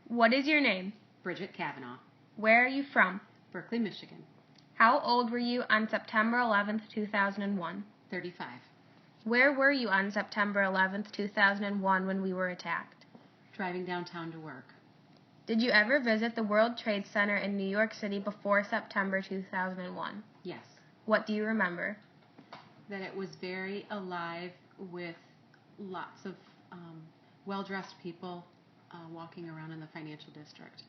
What is your name? Bridget Kavanaugh. Where are you from? Berkeley, Michigan. How old were you on September 11th, 2001? 35. Where were you on September 11th, 2001 when we were attacked? Driving downtown to work. Did you ever visit the World Trade Center in New York City before September 2001? Yes. What do you remember? That it was very alive with lots of well-dressed people walking around in the financial district.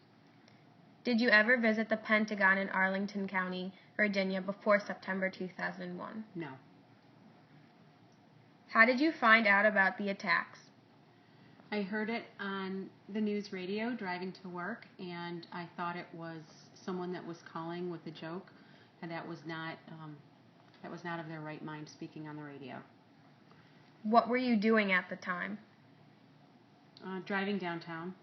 Did you ever visit the Pentagon in Arlington County, Virginia before September 2001? No. How did you find out about the attacks? I heard it on the news radio driving to work, and I thought it was someone that was calling with a joke, and that was not of their right mind speaking on the radio. What were you doing at the time? Driving downtown.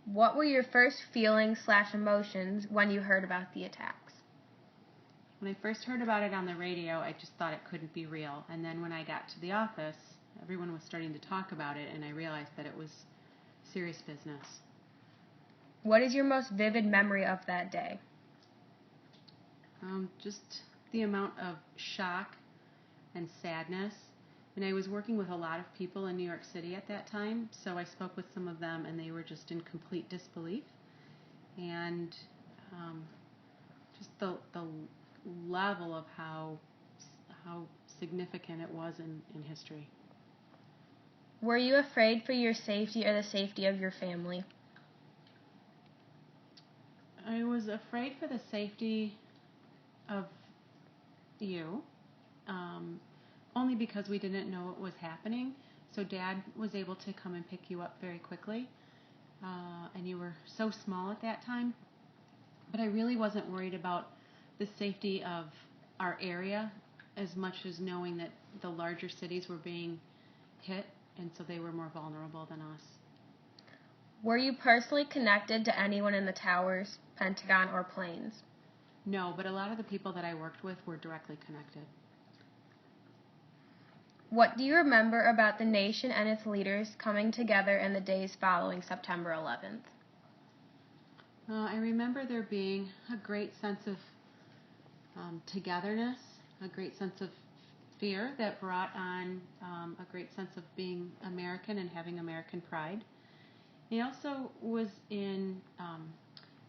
What were your first feelings/emotions when you heard about the attacks? When I first heard about it on the radio, I just thought it couldn't be real. And then when I got to the office, everyone was starting to talk about it, and I realized that it was serious business. What is your most vivid memory of that day? Just the amount of shock and sadness. And I was working with a lot of people in New York City at that time, so I spoke with some of them, and they were just in complete disbelief. And just the level of how significant it was in history. Were you afraid for your safety or the safety of your family? I was afraid for the safety of you, only because we didn't know what was happening. So Dad was able to come and pick you up very quickly, and you were so small at that time. But I really wasn't worried about the safety of our area as much as knowing that the larger cities were being hit, and so they were more vulnerable than us. Were you personally connected to anyone in the towers, Pentagon, or planes? No, but a lot of the people that I worked with were directly connected. What do you remember about the nation and its leaders coming together in the days following September 11th? I remember there being a great sense of togetherness, a great sense of fear that brought on a great sense of being American and having American pride. I also was in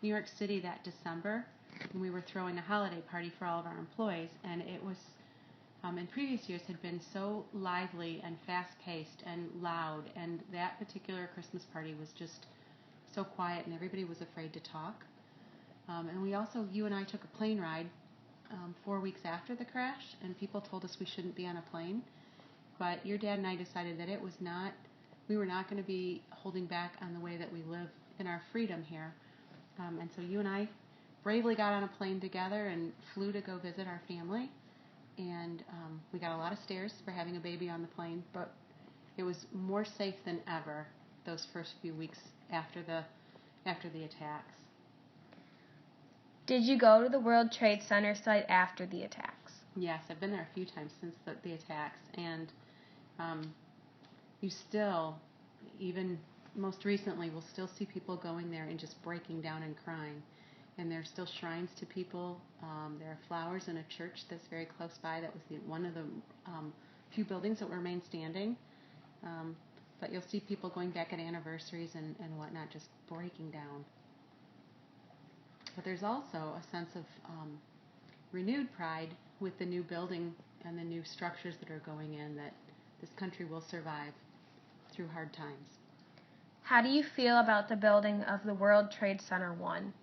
New York City that December, and we were throwing a holiday party for all of our employees, and it was, in previous years, had been so lively and fast-paced and loud, and that particular Christmas party was just so quiet, and everybody was afraid to talk. And we also, you and I took a plane ride 4 weeks after the crash, and people told us we shouldn't be on a plane, but your dad and I decided that we were not going to be holding back on the way that we live in our freedom here. And so you and I bravely got on a plane together and flew to go visit our family. And we got a lot of stares for having a baby on the plane, but it was more safe than ever those first few weeks after the attacks. Did you go to the World Trade Center site after the attacks? Yes, I've been there a few times since the attacks, and you still, even most recently, will still see people going there and just breaking down and crying. And there are still shrines to people. There are flowers in a church that's very close by. That was one of the few buildings that remain standing. But you'll see people going back at anniversaries and whatnot, just breaking down. But there's also a sense of renewed pride with the new building and the new structures that are going in, that this country will survive through hard times. How do you feel about the building of the World Trade Center 1?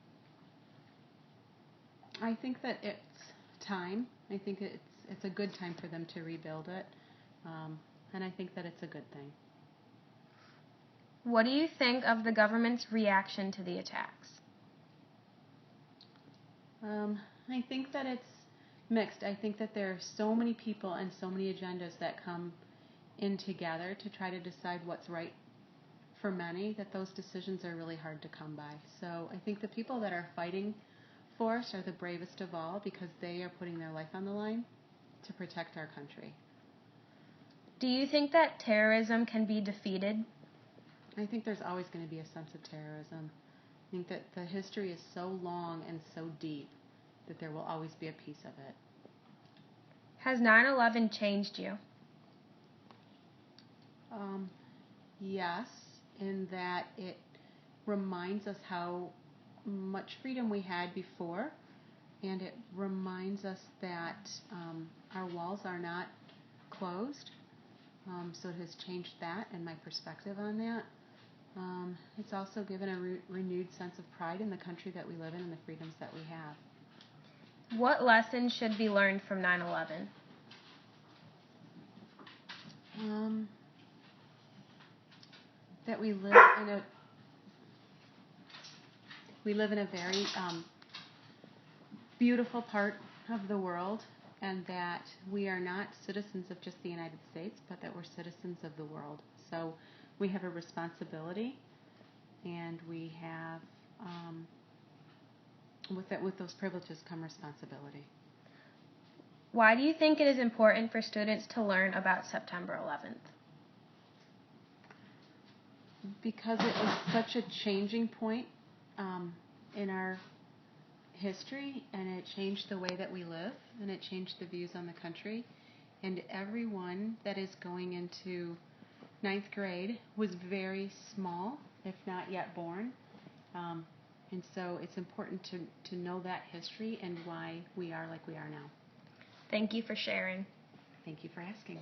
I think that it's time. I think it's a good time for them to rebuild it, and I think that it's a good thing. What do you think of the government's reaction to the attacks? I think that it's mixed. I think that there are so many people and so many agendas that come in together to try to decide what's right for many, that those decisions are really hard to come by. So I think the people that are fighting for us are the bravest of all, because they are putting their life on the line to protect our country. Do you think that terrorism can be defeated? I think there's always going to be a sense of terrorism. I think that the history is so long and so deep that there will always be a piece of it. Has 9/11 changed you? Yes, in that it reminds us how much freedom we had before, and it reminds us that our walls are not closed. So it has changed that and my perspective on that. It's also given a renewed sense of pride in the country that we live in and the freedoms that we have. What lessons should be learned from 9/11? That we live in a very beautiful part of the world, and that we are not citizens of just the United States, but that we're citizens of the world. So we have a responsibility, and we have with those privileges come responsibility. Why do you think it is important for students to learn about September 11th? Because it was such a changing point in our history, and it changed the way that we live, and it changed the views on the country. And everyone that is going into 9th grade was very small, if not yet born. And so it's important to know that history and why we are like we are now. Thank you for sharing. Thank you for asking.